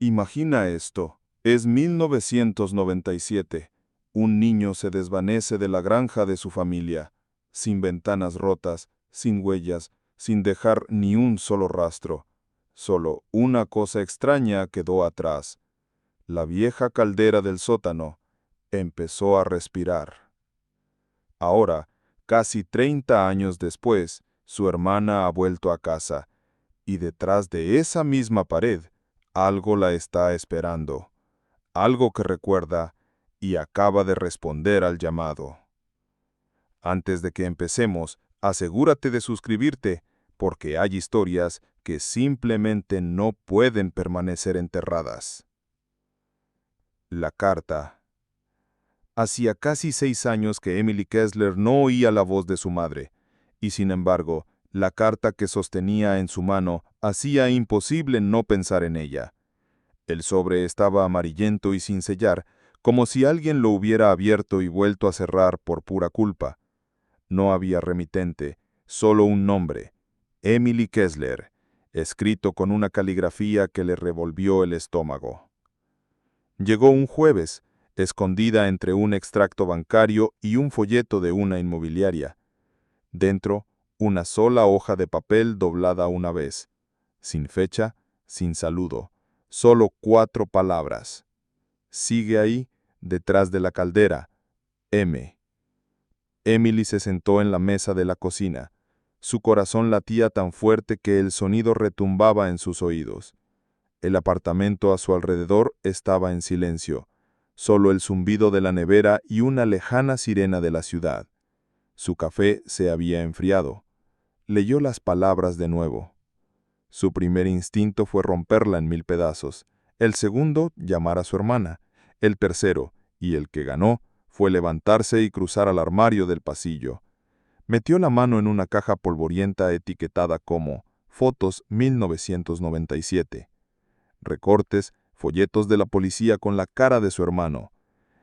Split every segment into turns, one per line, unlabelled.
Imagina esto. Es 1997. Un niño se desvanece de la granja de su familia, sin ventanas rotas, sin huellas, sin dejar ni un solo rastro. Solo una cosa extraña quedó atrás. La vieja caldera del sótano empezó a respirar. Ahora, casi 30 años después, su hermana ha vuelto a casa, y detrás de esa misma pared, algo la está esperando. Algo que recuerda y acaba de responder al llamado. Antes de que empecemos, asegúrate de suscribirte, porque hay historias que simplemente no pueden permanecer enterradas. La carta. Hacía casi 6 años que Emily Kessler no oía la voz de su madre, y sin embargo, la carta que sostenía en su mano hacía imposible no pensar en ella. El sobre estaba amarillento y sin sellar, como si alguien lo hubiera abierto y vuelto a cerrar por pura culpa. No había remitente, solo un nombre, Emily Kessler, escrito con una caligrafía que le revolvió el estómago. Llegó un jueves, escondida entre un extracto bancario y un folleto de una inmobiliaria. Dentro, una sola hoja de papel doblada una vez, sin fecha, sin saludo, solo 4 palabras. Sigue ahí, detrás de la caldera, M. Emily se sentó en la mesa de la cocina. Su corazón latía tan fuerte que el sonido retumbaba en sus oídos. El apartamento a su alrededor estaba en silencio, solo el zumbido de la nevera y una lejana sirena de la ciudad. Su café se había enfriado. Leyó las palabras de nuevo. Su primer instinto fue romperla en 1000 pedazos. El segundo, llamar a su hermana. El tercero, y el que ganó, fue levantarse y cruzar al armario del pasillo. Metió la mano en una caja polvorienta etiquetada como Fotos 1997. Recortes, folletos de la policía con la cara de su hermano.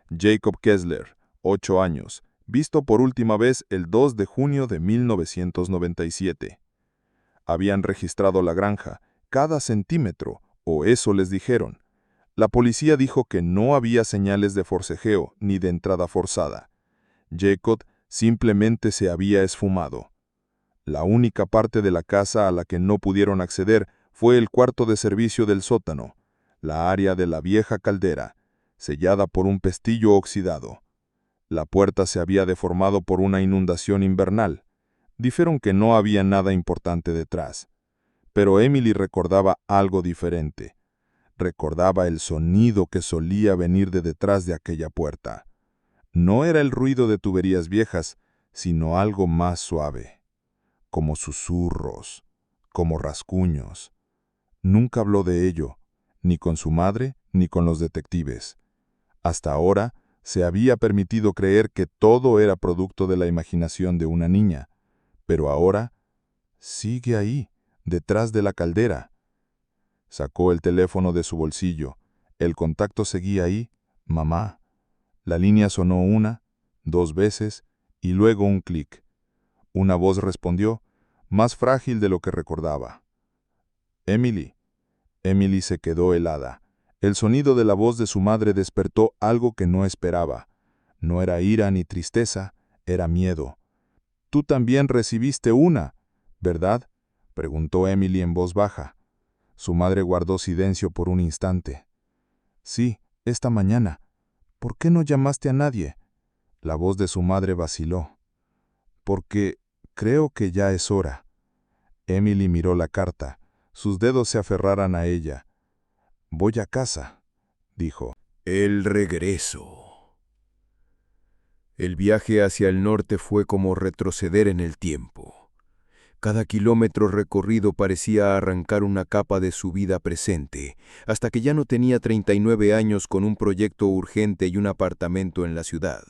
Jacob Kessler, 8 años, visto por última vez el 2 de junio de 1997. Habían registrado la granja, cada centímetro, o eso les dijeron. La policía dijo que no había señales de forcejeo ni de entrada forzada. Jacob simplemente se había esfumado. La única parte de la casa a la que no pudieron acceder fue el cuarto de servicio del sótano, la área de la vieja caldera, sellada por un pestillo oxidado. La puerta se había deformado por una inundación invernal. Dijeron que no había nada importante detrás. Pero Emily recordaba algo diferente. Recordaba el sonido que solía venir de detrás de aquella puerta. No era el ruido de tuberías viejas, sino algo más suave, como susurros, como rasguños. Nunca habló de ello, ni con su madre ni con los detectives. Hasta ahora se había permitido creer que todo era producto de la imaginación de una niña, pero ahora sigue ahí, detrás de la caldera. Sacó el teléfono de su bolsillo. El contacto seguía ahí, mamá. La línea sonó 1, 2 veces y luego un clic. Una voz respondió, más frágil de lo que recordaba. Emily. Emily se quedó helada. El sonido de la voz de su madre despertó algo que no esperaba. No era ira ni tristeza, era miedo. «Tú también recibiste una, ¿verdad?», preguntó Emily en voz baja. Su madre guardó silencio por un instante. «Sí, esta mañana. ¿Por qué no llamaste a nadie?». La voz de su madre vaciló. «Porque creo que ya es hora». Emily miró la carta. Sus dedos se aferraran a ella. «Voy a casa», dijo.
El regreso. El viaje hacia el norte fue como retroceder en el tiempo. Cada kilómetro recorrido parecía arrancar una capa de su vida presente, hasta que ya no tenía 39 años con un proyecto urgente y un apartamento en la ciudad.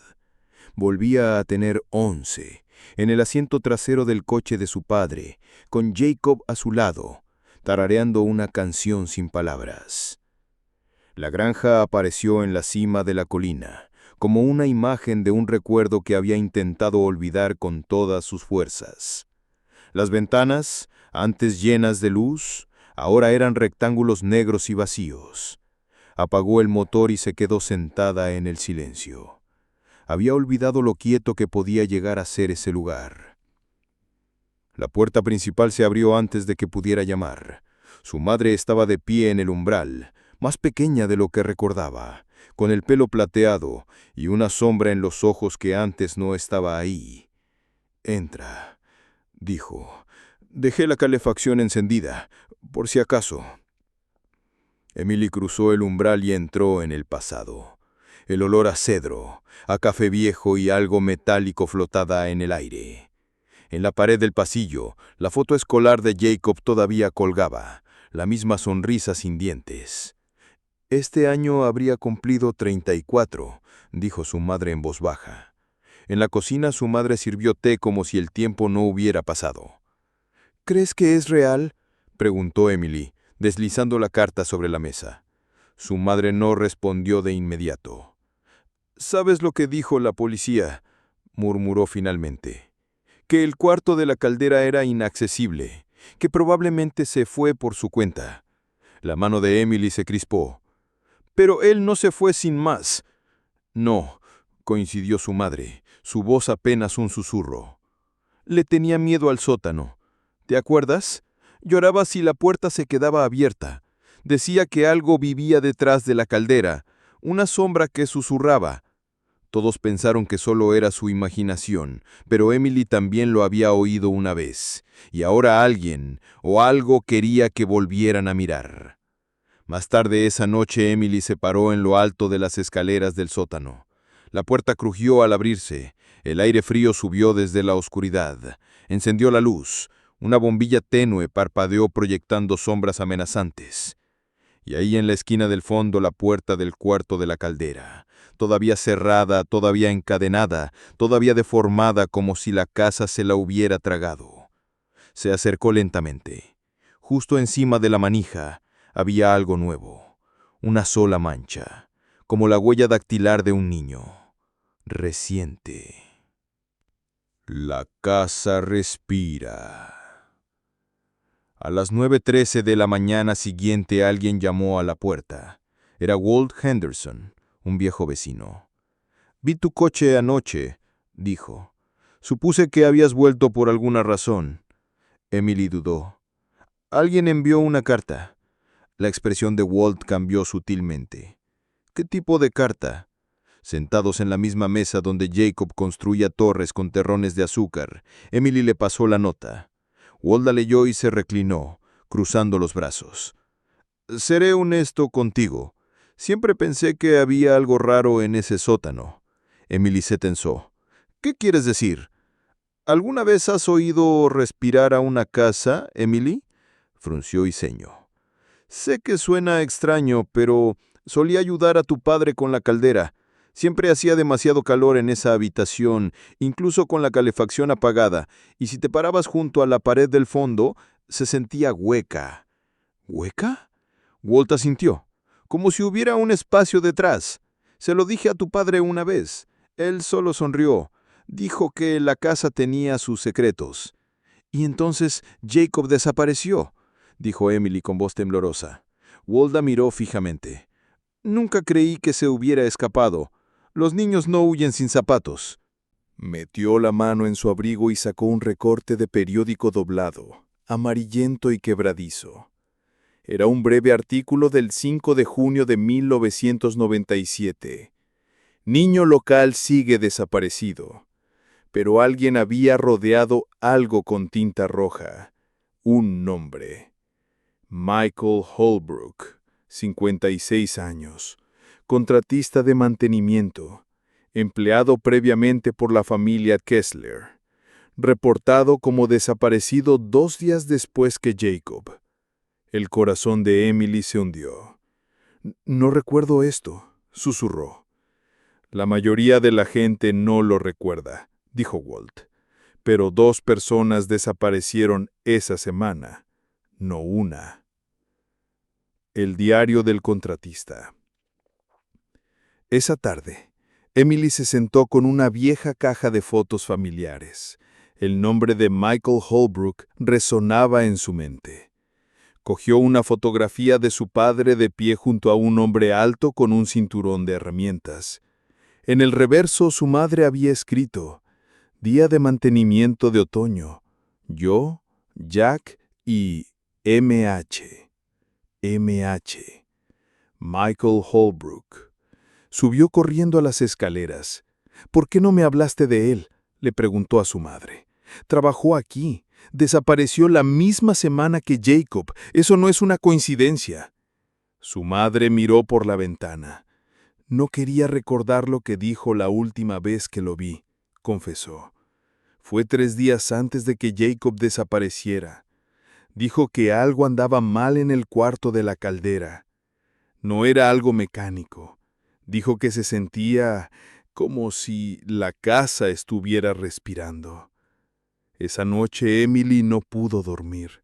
Volvía a tener 11, en el asiento trasero del coche de su padre, con Jacob a su lado, tarareando una canción sin palabras. La granja apareció en la cima de la colina, como una imagen de un recuerdo que había intentado olvidar con todas sus fuerzas. Las ventanas, antes llenas de luz, Ahora eran rectángulos negros y vacíos. Apagó el motor y se quedó sentada en el silencio. Había olvidado lo quieto que podía llegar a ser ese lugar. La puerta principal se abrió antes de que pudiera llamar. Su madre estaba de pie en el umbral, más pequeña de lo que recordaba, con el pelo plateado y una sombra en los ojos que antes no estaba ahí. «Entra», dijo. «Dejé la calefacción encendida, por si acaso». Emily cruzó el umbral y entró en el pasado. El olor a cedro, a café viejo y algo metálico flotaba en el aire. En la pared del pasillo, la foto escolar de Jacob todavía colgaba, la misma sonrisa sin dientes. «Este año habría cumplido 34», dijo su madre en voz baja. En la cocina su madre sirvió té como si el tiempo no hubiera pasado. «¿Crees que es real?», preguntó Emily, deslizando la carta sobre la mesa. Su madre no respondió de inmediato. «¿Sabes lo que dijo la policía?», murmuró finalmente. «Que el cuarto de la caldera era inaccesible, que probablemente se fue por su cuenta». La mano de Emily se crispó. «Pero él no se fue sin más». «No», coincidió su madre, su voz apenas un susurro. «Le tenía miedo al sótano. ¿Te acuerdas? Lloraba si la puerta se quedaba abierta. Decía que algo vivía detrás de la caldera, una sombra que susurraba». Todos pensaron que solo era su imaginación, pero Emily también lo había oído una vez, y ahora alguien o algo quería que volvieran a mirar. Más tarde esa noche Emily se paró en lo alto de las escaleras del sótano. La puerta crujió al abrirse, el aire frío subió desde la oscuridad, encendió la luz, una bombilla tenue parpadeó proyectando sombras amenazantes. Y ahí en la esquina del fondo la puerta del cuarto de la caldera, todavía cerrada, todavía encadenada, todavía deformada como si la casa se la hubiera tragado. Se acercó lentamente. Justo encima de la manija había algo nuevo, una sola mancha, como la huella dactilar de un niño, reciente. La casa respira. A las 9:13 de la mañana siguiente alguien llamó a la puerta. Era Walt Henderson, un viejo vecino. «Vi tu coche anoche», dijo. «Supuse que habías vuelto por alguna razón». Emily dudó. «Alguien envió una carta». La expresión de Walt cambió sutilmente. «¿Qué tipo de carta?» Sentados en la misma mesa donde Jacob construía torres con terrones de azúcar, Emily le pasó la nota. Walt la leyó y se reclinó, cruzando los brazos. «Seré honesto contigo. Siempre pensé que había algo raro en ese sótano». Emily se tensó. «¿Qué quieres decir? ¿Alguna vez has oído respirar a una casa, Emily?» Frunció y ceñó. «Sé que suena extraño, pero solía ayudar a tu padre con la caldera. Siempre hacía demasiado calor en esa habitación, incluso con la calefacción apagada, y si te parabas junto a la pared del fondo, se sentía hueca». «¿Hueca?». Walt asintió. «Como si hubiera un espacio detrás. Se lo dije a tu padre una vez. Él solo sonrió. Dijo que la casa tenía sus secretos». «Y entonces Jacob desapareció», dijo Emily con voz temblorosa. Walt la miró fijamente. «Nunca creí que se hubiera escapado. Los niños no huyen sin zapatos».
Metió la mano en su abrigo y sacó un recorte de periódico doblado, amarillento y quebradizo. Era un breve artículo del 5 de junio de 1997. «Niño local sigue desaparecido, pero alguien había rodeado algo con tinta roja. Un nombre. Michael Holbrook, 56 años, contratista de mantenimiento, empleado previamente por la familia Kessler, reportado como desaparecido 2 días después que Jacob». El corazón de Emily se hundió. «No recuerdo esto», susurró. «La mayoría de la gente no lo recuerda», dijo Walt. «Pero 2 personas desaparecieron esa semana, no una». El diario del contratista. Esa tarde, Emily se sentó con una vieja caja de fotos familiares. El nombre de Michael Holbrook resonaba en su mente. Cogió una fotografía de su padre de pie junto a un hombre alto con un cinturón de herramientas. En el reverso su madre había escrito: Día de mantenimiento de otoño. Yo, Jack y M.H. Michael Holbrook. Subió corriendo a las escaleras. «¿Por qué no me hablaste de él?», le preguntó a su madre. «Trabajó aquí. Desapareció la misma semana que Jacob. Eso no es una coincidencia». Su madre miró por la ventana. «No quería recordar lo que dijo la última vez que lo vi», confesó. «Fue 3 días antes de que Jacob desapareciera. Dijo que algo andaba mal en el cuarto de la caldera. No era algo mecánico. Dijo que se sentía como si la casa estuviera respirando». Esa noche Emily no pudo dormir.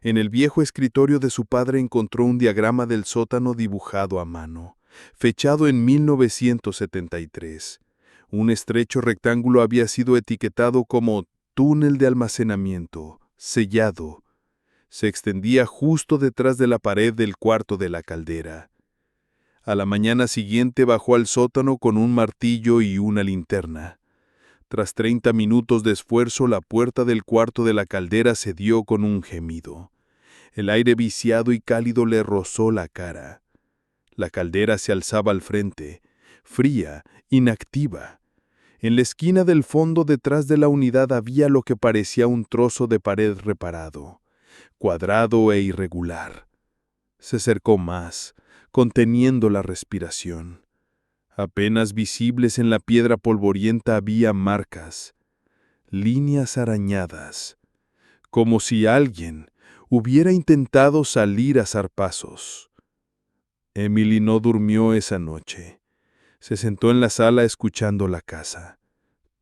En el viejo escritorio de su padre encontró un diagrama del sótano dibujado a mano, fechado en 1973. Un estrecho rectángulo había sido etiquetado como túnel de almacenamiento, sellado. Se extendía justo detrás de la pared del cuarto de la caldera. A la mañana siguiente bajó al sótano con un martillo y una linterna. Tras 30 minutos de esfuerzo, la puerta del cuarto de la caldera cedió con un gemido. El aire viciado y cálido le rozó la cara. La caldera se alzaba al frente, fría, inactiva. En la esquina del fondo detrás de la unidad había lo que parecía un trozo de pared reparado, cuadrado e irregular. Se acercó más, conteniendo la respiración. Apenas visibles en la piedra polvorienta había marcas, líneas arañadas, como si alguien hubiera intentado salir a zarpazos. Emily no durmió esa noche. Se sentó en la sala escuchando la casa.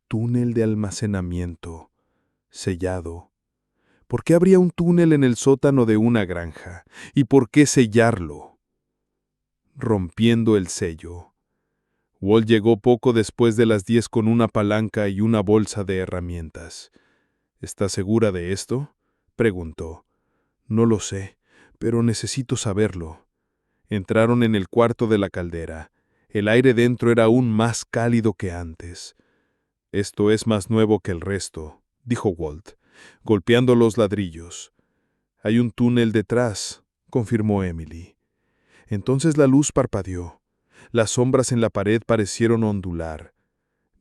Túnel de almacenamiento, sellado. ¿Por qué habría un túnel en el sótano de una granja? ¿Y por qué sellarlo? Rompiendo el sello. Walt llegó poco después de las 10 con una palanca y una bolsa de herramientas. «¿Estás segura de esto?», preguntó. «No lo sé, pero necesito saberlo». Entraron en el cuarto de la caldera. El aire dentro era aún más cálido que antes. «Esto es más nuevo que el resto», dijo Walt, golpeando los ladrillos. «Hay un túnel detrás», confirmó Emily. Entonces la luz parpadeó. Las sombras en la pared parecieron ondular,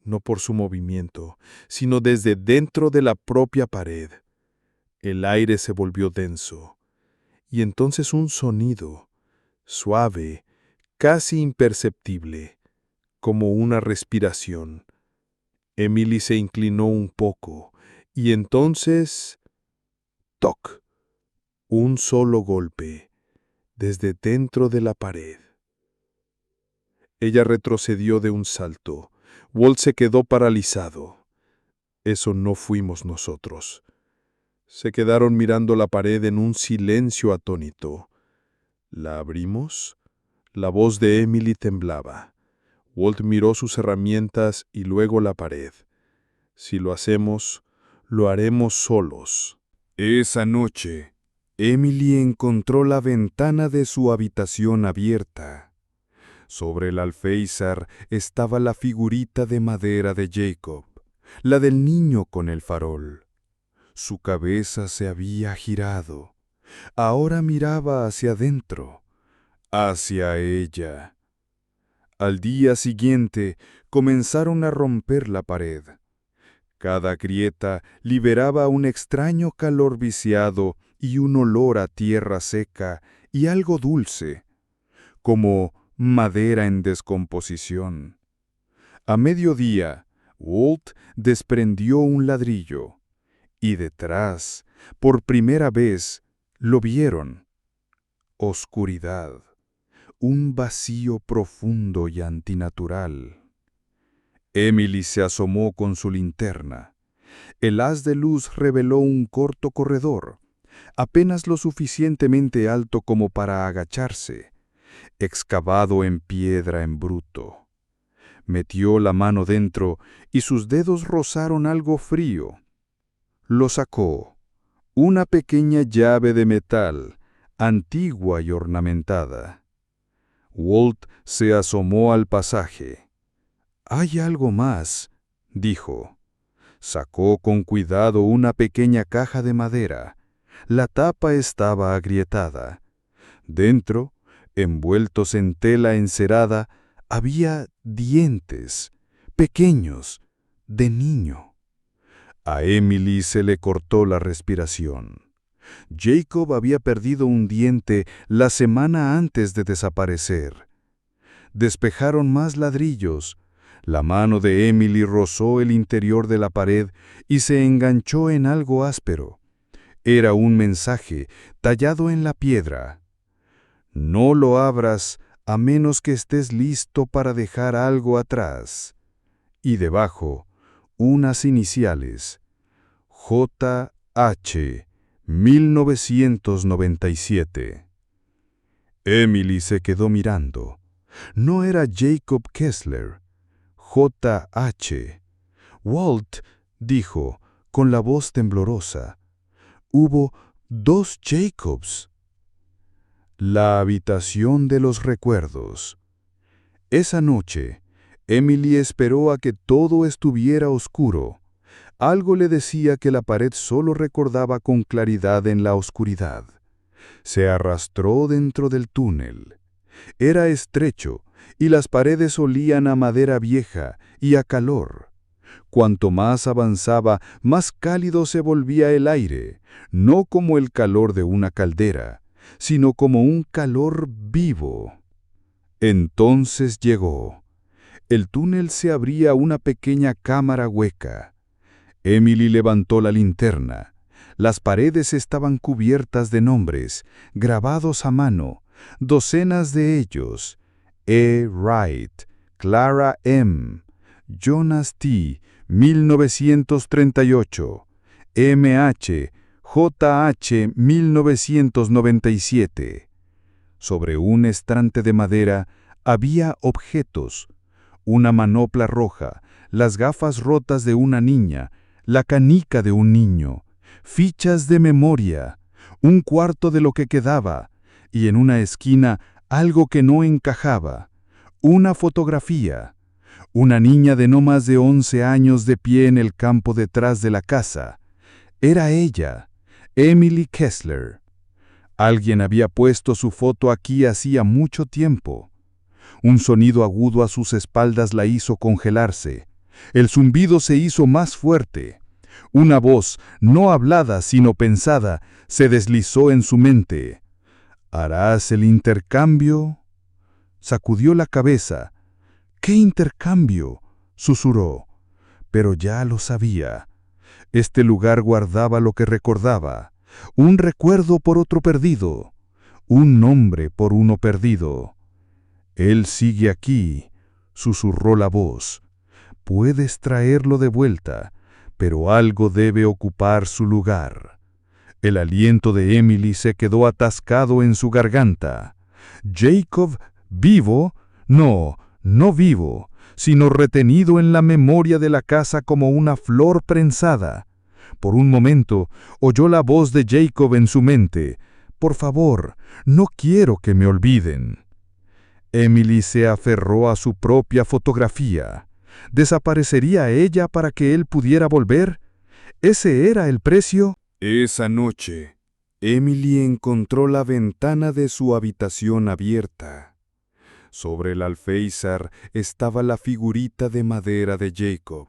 no por su movimiento, sino desde dentro de la propia pared. El aire se volvió denso, y entonces un sonido, suave, casi imperceptible, como una respiración. Emily se inclinó un poco, y entonces... ¡toc! Un solo golpe, desde dentro de la pared. Ella retrocedió de un salto. Walt se quedó paralizado. «Eso no fuimos nosotros». Se quedaron mirando la pared en un silencio atónito. «¿La abrimos?». La voz de Emily temblaba. Walt miró sus herramientas y luego la pared. «Si lo hacemos, lo haremos solos».
Esa noche, Emily encontró la ventana de su habitación abierta. Sobre el alféizar estaba la figurita de madera de Jacob, la del niño con el farol. Su cabeza se había girado. Ahora miraba hacia adentro, hacia ella. Al día siguiente comenzaron a romper la pared. Cada grieta liberaba un extraño calor viciado y un olor a tierra seca y algo dulce, como madera en descomposición. A mediodía, Walt desprendió un ladrillo, y detrás, por primera vez, lo vieron. Oscuridad, un vacío profundo y antinatural. Emily se asomó con su linterna. El haz de luz reveló un corto corredor, apenas lo suficientemente alto como para agacharse, excavado en piedra en bruto. Metió la mano dentro y sus dedos rozaron algo frío. Lo sacó, una pequeña llave de metal, antigua y ornamentada. Walt se asomó al pasaje. «Hay algo más», dijo. Sacó con cuidado una pequeña caja de madera. La tapa estaba agrietada. Dentro, envueltos en tela encerada, había dientes, pequeños, de niño. A Emily se le cortó la respiración. Jacob había perdido un diente la semana antes de desaparecer. Despejaron más ladrillos. La mano de Emily rozó el interior de la pared y se enganchó en algo áspero. Era un mensaje tallado en la piedra. «No lo abras a menos que estés listo para dejar algo atrás». Y debajo, unas iniciales. J.H. 1997. Emily se quedó mirando. No era Jacob Kessler. J.H. «Walt», dijo, con la voz temblorosa. «Hubo 2 Jacobs». La habitación de los recuerdos. Esa noche, Emily esperó a que todo estuviera oscuro. Algo le decía que la pared solo recordaba con claridad en la oscuridad. Se arrastró dentro del túnel. Era estrecho, y las paredes olían a madera vieja y a calor. Cuanto más avanzaba, más cálido se volvía el aire, no como el calor de una caldera, sino como un calor vivo. Entonces llegó. El túnel se abría a una pequeña cámara hueca. Emily levantó la linterna. Las paredes estaban cubiertas de nombres, grabados a mano, docenas de ellos. E. Wright, Clara M., Jonas T., 1938, M.H., J.H., 1997. Sobre un estante de madera había objetos: una manopla roja, las gafas rotas de una niña, la canica de un niño, fichas de memoria, un cuarto de lo que quedaba, y en una esquina algo que no encajaba, una fotografía, una niña de no más de 11 años de pie en el campo detrás de la casa. Era ella, Emily Kessler. Alguien había puesto su foto aquí hacía mucho tiempo. Un sonido agudo a sus espaldas la hizo congelarse. El zumbido se hizo más fuerte. Una voz, no hablada sino pensada, se deslizó en su mente. «¿Harás el intercambio?» Sacudió la cabeza. «¿Qué intercambio?», susurró. Pero ya lo sabía. Este lugar guardaba lo que recordaba. Un recuerdo por otro perdido. Un nombre por uno perdido. «Él sigue aquí», susurró la voz. «Puedes traerlo de vuelta, pero algo debe ocupar su lugar». El aliento de Emily se quedó atascado en su garganta. «¿Jacob vivo? No, no vivo, sino retenido en la memoria de la casa como una flor prensada». Por un momento oyó la voz de Jacob en su mente. «Por favor, no quiero que me olviden». Emily se aferró a su propia fotografía. ¿Desaparecería ella para que él pudiera volver? ¿Ese era el precio? Esa noche, Emily encontró la ventana de su habitación abierta. Sobre el alféizar estaba la figurita de madera de Jacob,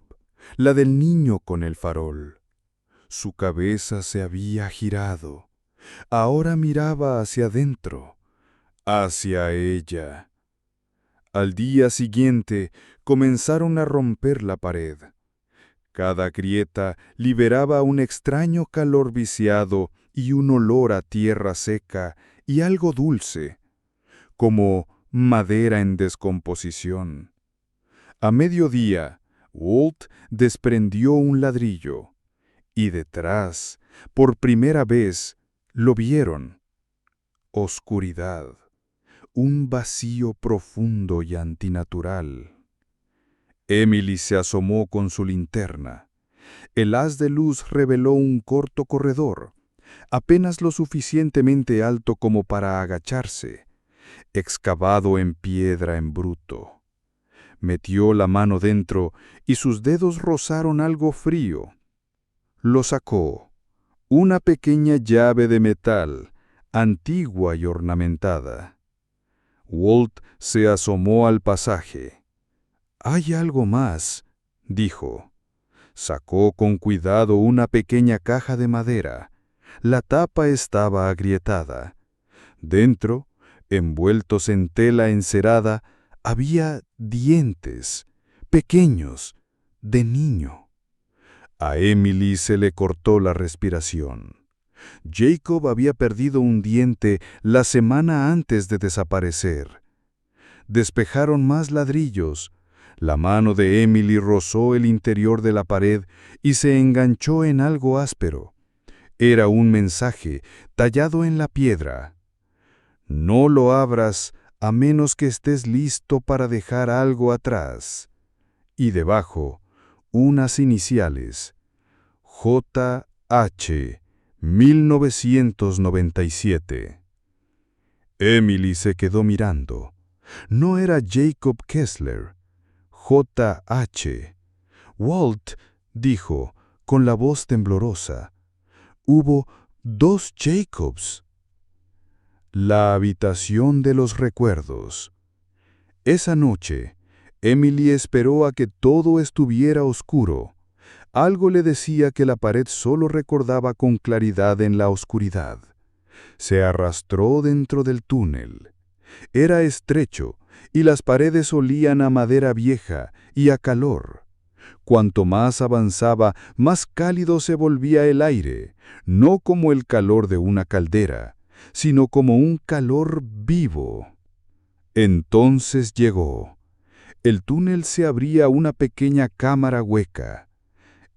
la del niño con el farol. Su cabeza se había girado. Ahora miraba hacia adentro, hacia ella. Al día siguiente comenzaron a romper la pared. Cada grieta liberaba un extraño calor viciado y un olor a tierra seca y algo dulce, como madera en descomposición. A mediodía, Walt desprendió un ladrillo, y detrás, por primera vez, lo vieron. Oscuridad, un vacío profundo y antinatural. Emily se asomó con su linterna. El haz de luz reveló un corto corredor.
apenas lo suficientemente alto como para agacharse, excavado en piedra en bruto. Metió la mano dentro y sus dedos rozaron algo frío. Lo sacó, una pequeña llave de metal, antigua y ornamentada. Walt se asomó al pasaje. «Hay algo más», dijo. Sacó con cuidado una pequeña caja de madera. La tapa estaba agrietada. Dentro, envueltos en tela encerada, había dientes, pequeños, de niño. A Emily se le cortó la respiración. Jacob había perdido un diente la semana antes de desaparecer. Despejaron más ladrillos. La mano de Emily rozó el interior de la pared y se enganchó en algo áspero. Era un mensaje tallado en la piedra. «No lo abras a menos que estés listo para dejar algo atrás». Y debajo, unas iniciales. J.H. 1997. Emily se quedó mirando. No era Jacob Kessler. J.H. «Walt», dijo, con la voz temblorosa. «Hubo 2 Jacobs». La habitación de los recuerdos. Esa noche, Emily esperó a que todo estuviera oscuro. Algo le decía que la pared solo recordaba con claridad en la oscuridad. Se arrastró dentro del túnel. Era estrecho y las paredes olían a madera vieja y a calor. Cuanto más avanzaba, más cálido se volvía el aire, no como el calor de una caldera, sino como un calor vivo. Entonces llegó. El túnel se abría a una pequeña cámara hueca.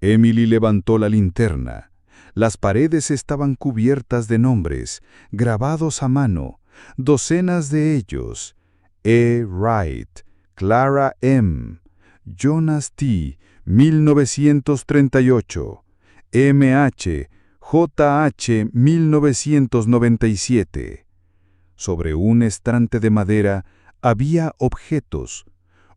Emily levantó la linterna. Las paredes estaban cubiertas de nombres, grabados a mano, docenas de ellos. E. Wright, Clara M., Jonas T., 1938, M.H., J.H., 1997. Sobre un estante de madera había objetos: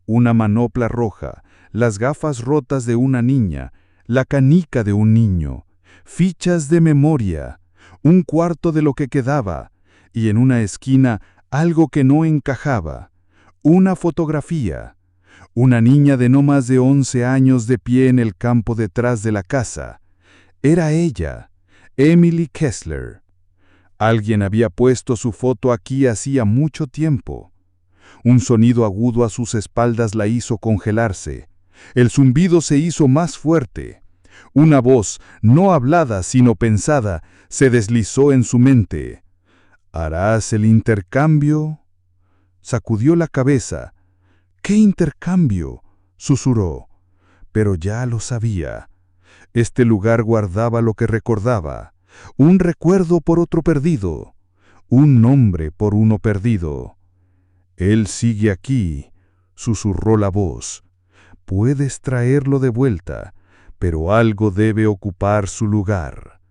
una manopla roja, las gafas rotas de una niña, la canica de un niño, fichas de memoria, un cuarto de lo que quedaba, y en una esquina algo que no encajaba, una fotografía. Una niña de no más de 11 años de pie en el campo detrás de la casa. Era ella, Emily Kessler. Alguien había puesto su foto aquí hacía mucho tiempo. Un sonido agudo a sus espaldas la hizo congelarse. El zumbido se hizo más fuerte. Una voz, no hablada sino pensada, se deslizó en su mente. «¿Harás el intercambio?» Sacudió la cabeza. «¿Qué intercambio?», susurró. Pero ya lo sabía. Este lugar guardaba lo que recordaba. Un recuerdo por otro perdido. Un nombre por uno perdido. «Él sigue aquí», susurró la voz. «Puedes traerlo de vuelta, pero algo debe ocupar su lugar».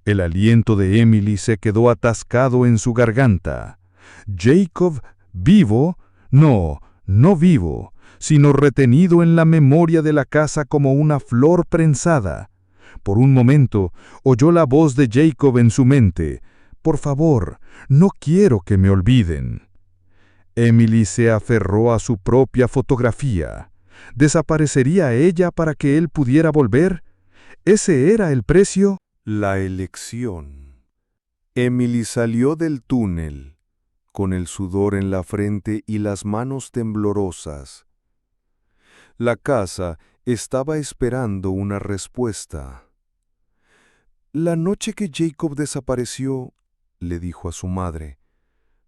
El aliento de Emily se quedó atascado en su garganta. «¿Jacob vivo? No, no vivo, sino retenido en la memoria de la casa como una flor prensada». Por un momento oyó la voz de Jacob en su mente. «Por favor, no quiero que me olviden». Emily se aferró a su propia fotografía. ¿Desaparecería ella para que él pudiera volver? ¿Ese era el precio?
La elección. Emily salió del túnel, con el sudor en la frente y las manos temblorosas. La casa estaba esperando una respuesta. «La noche que Jacob desapareció», le dijo a su madre,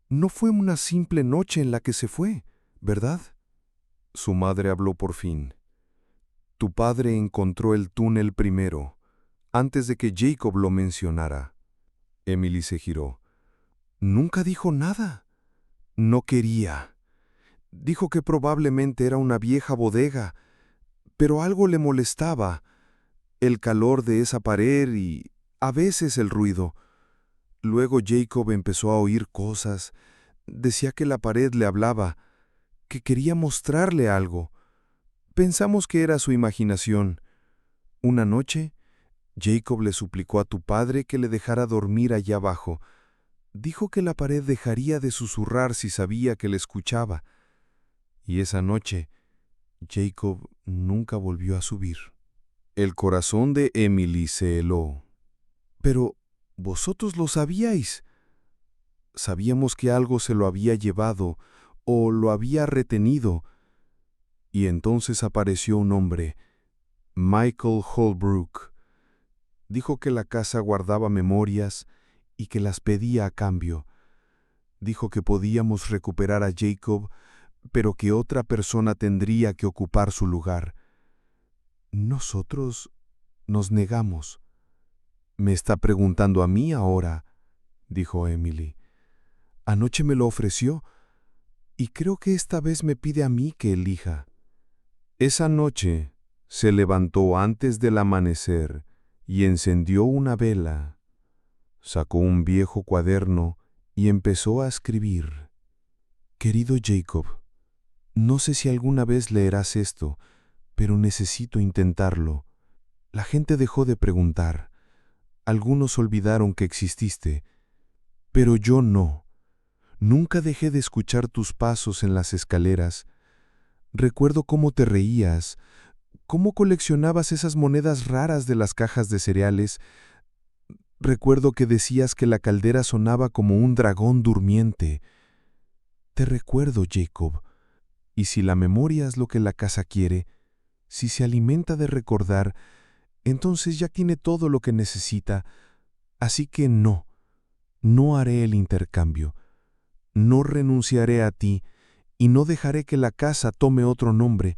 «no fue una simple noche en la que se fue, ¿verdad?». Su madre habló por fin. «Tu padre encontró el túnel primero, antes de que Jacob lo mencionara». Emily se giró. «Nunca dijo nada. No quería. Dijo que probablemente era una vieja bodega, pero algo le molestaba. El calor de esa pared y a veces el ruido. Luego Jacob empezó a oír cosas. Decía que la pared le hablaba, que quería mostrarle algo. Pensamos que era su imaginación. Una noche, Jacob le suplicó a tu padre que le dejara dormir allá abajo. Dijo que la pared dejaría de susurrar si sabía que le escuchaba. Y esa noche, Jacob nunca volvió a subir. El corazón de Emily se heló. Pero vosotros lo sabíais. Sabíamos que algo se lo había llevado o lo había retenido. Y entonces apareció un hombre, Michael Holbrook. Dijo que la casa guardaba memorias y que las pedía a cambio. Dijo que podíamos recuperar a Jacob, pero que otra persona tendría que ocupar su lugar. Nosotros nos negamos. «Me está preguntando a mí ahora», dijo Emily. «Anoche me lo ofreció, y creo que esta vez me pide a mí que elija». Esa noche se levantó antes del amanecer y encendió una vela. Sacó un viejo cuaderno y empezó a escribir. «Querido Jacob, no sé si alguna vez leerás esto, pero necesito intentarlo. La gente dejó de preguntar. Algunos olvidaron que exististe, pero yo no. Nunca dejé de escuchar tus pasos en las escaleras. Recuerdo cómo te reías, cómo coleccionabas esas monedas raras de las cajas de cereales. Recuerdo que decías que la caldera sonaba como un dragón durmiente. Te recuerdo, Jacob, y si la memoria es lo que la casa quiere, si se alimenta de recordar, entonces ya tiene todo lo que necesita. Así que no haré el intercambio. No renunciaré a ti y no dejaré que la casa tome otro nombre,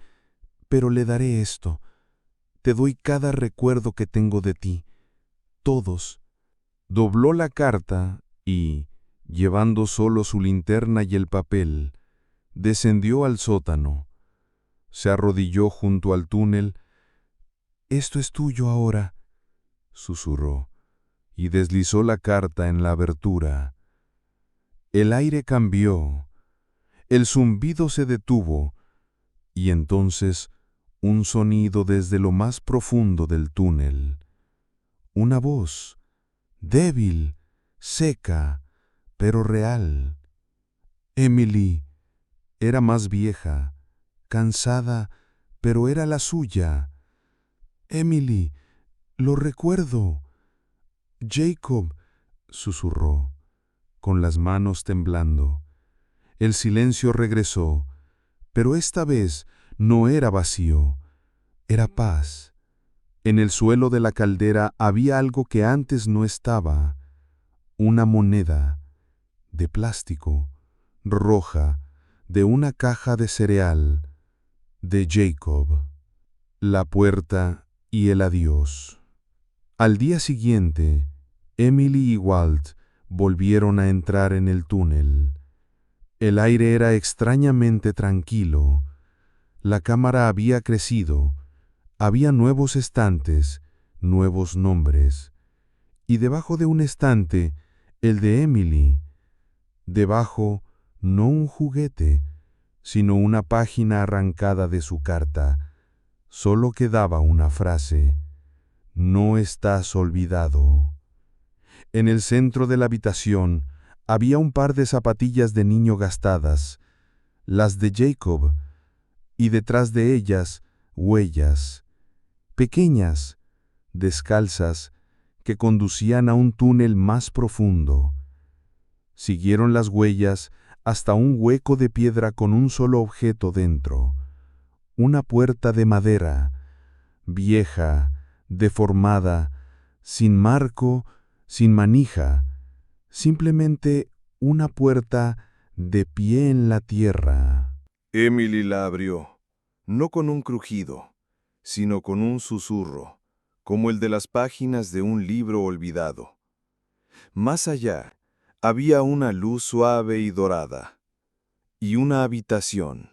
pero le daré esto. Te doy cada recuerdo que tengo de ti, todos». Dobló la carta y, llevando solo su linterna y el papel, descendió al sótano. Se arrodilló junto al túnel. «Esto es tuyo ahora», susurró, y deslizó la carta en la abertura. El aire cambió, el zumbido se detuvo, y entonces un sonido desde lo más profundo del túnel. Una voz, débil, seca, pero real. Emily era más vieja, cansada, pero era la suya. «Emily, lo recuerdo». «Jacob», susurró, con las manos temblando. El silencio regresó, pero esta vez no era vacío, era paz. En el suelo de la caldera había algo que antes no estaba, una moneda, de plástico, roja, de una caja de cereal, de Jacob. La puerta y el adiós. Al día siguiente, Emily y Walt volvieron a entrar en el túnel. El aire era extrañamente tranquilo. La cámara había crecido. Había nuevos estantes, nuevos nombres. Y debajo de un estante, el de Emily. Debajo, no un juguete, sino una página arrancada de su carta. Solo quedaba una frase: «No estás olvidado». En el centro de la habitación había un par de zapatillas de niño gastadas, las de Jacob, y detrás de ellas huellas, pequeñas, descalzas, que conducían a un túnel más profundo. Siguieron las huellas hasta un hueco de piedra con un solo objeto dentro, una puerta de madera, vieja, deformada, sin marco, sin manija, simplemente una puerta de pie en la tierra.
Emily la abrió, no con un crujido, sino con un susurro, como el de las páginas de un libro olvidado. Más allá, había una luz suave y dorada, y una habitación,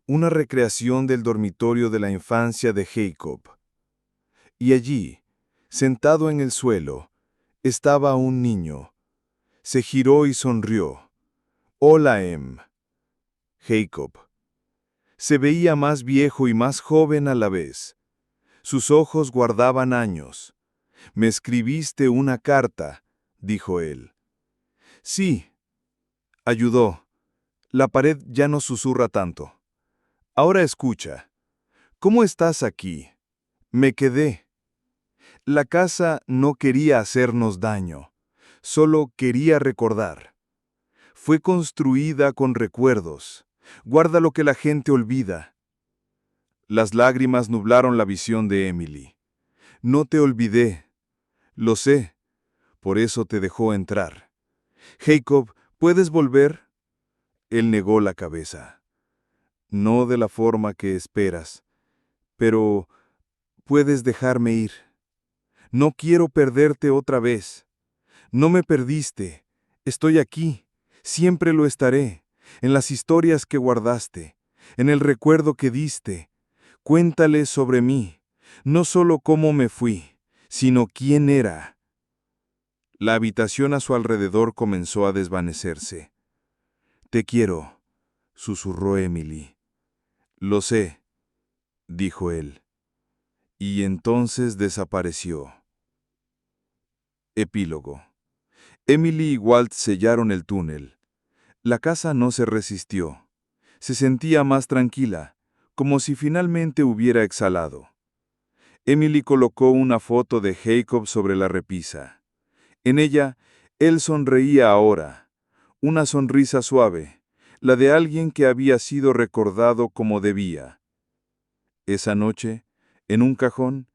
una recreación del dormitorio de la infancia de Jacob. Y allí, sentado en el suelo, estaba un niño, Se giró y sonrió. Hola, Em. Jacob. Se veía más viejo y más joven a la vez. Sus ojos guardaban años. «Me escribiste una carta», dijo él. «Sí», ayudó. La pared ya no susurra tanto. Ahora escucha. ¿Cómo estás aquí? Me quedé. La casa no quería hacernos daño, solo quería recordar. Fue construida con recuerdos. Guarda lo que la gente olvida. Las lágrimas nublaron la visión de Emily. No te olvidé. Lo sé. Por eso te dejó entrar. Jacob, ¿puedes volver? Él negó la cabeza. No de la forma que esperas, pero puedes dejarme ir. No quiero perderte otra vez. No me perdiste. Estoy aquí. Siempre lo estaré. En las historias que guardaste. En el recuerdo que diste. Cuéntale sobre mí. No solo cómo me fui, sino quién era. La habitación a su alrededor comenzó a desvanecerse. «Te quiero», susurró Emily. «Lo sé», dijo él. Y entonces desapareció. Epílogo. Emily y Walt sellaron el túnel. La casa no se resistió. Se sentía más tranquila, como si finalmente hubiera exhalado. Emily colocó una foto de Jacob sobre la repisa. En ella, él sonreía ahora, una sonrisa suave, la de alguien que había sido recordado como debía. Esa noche, en un cajón,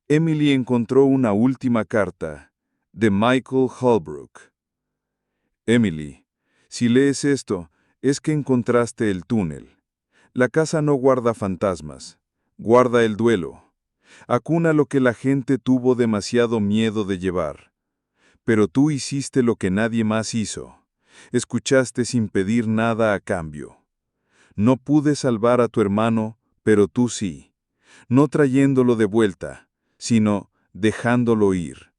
Emily encontró una última carta, de Michael Holbrook. Emily, si lees esto, es que encontraste el túnel. La casa no guarda fantasmas, guarda el duelo. Acuna lo que la gente tuvo demasiado miedo de llevar. Pero tú hiciste lo que nadie más hizo. Escuchaste sin pedir nada a cambio. No pude salvar a tu hermano, pero tú sí. No trayéndolo de vuelta, sino dejándolo ir.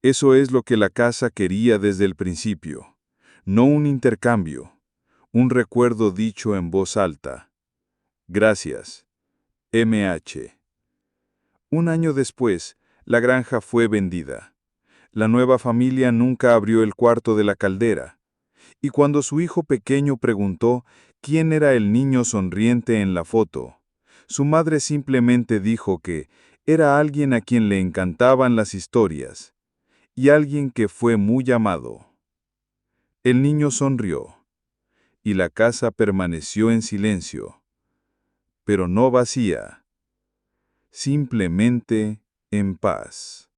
Eso es lo que la casa quería desde el principio. No un intercambio, un recuerdo dicho en voz alta. Gracias. M.H. Un año después, la granja fue vendida. La nueva familia nunca abrió el cuarto de la caldera. Y cuando su hijo pequeño preguntó quién era el niño sonriente en la foto, su madre simplemente dijo que era alguien a quien le encantaban las historias, y alguien que fue muy amado. El niño sonrió, y la casa permaneció en silencio, pero no vacía, simplemente en paz.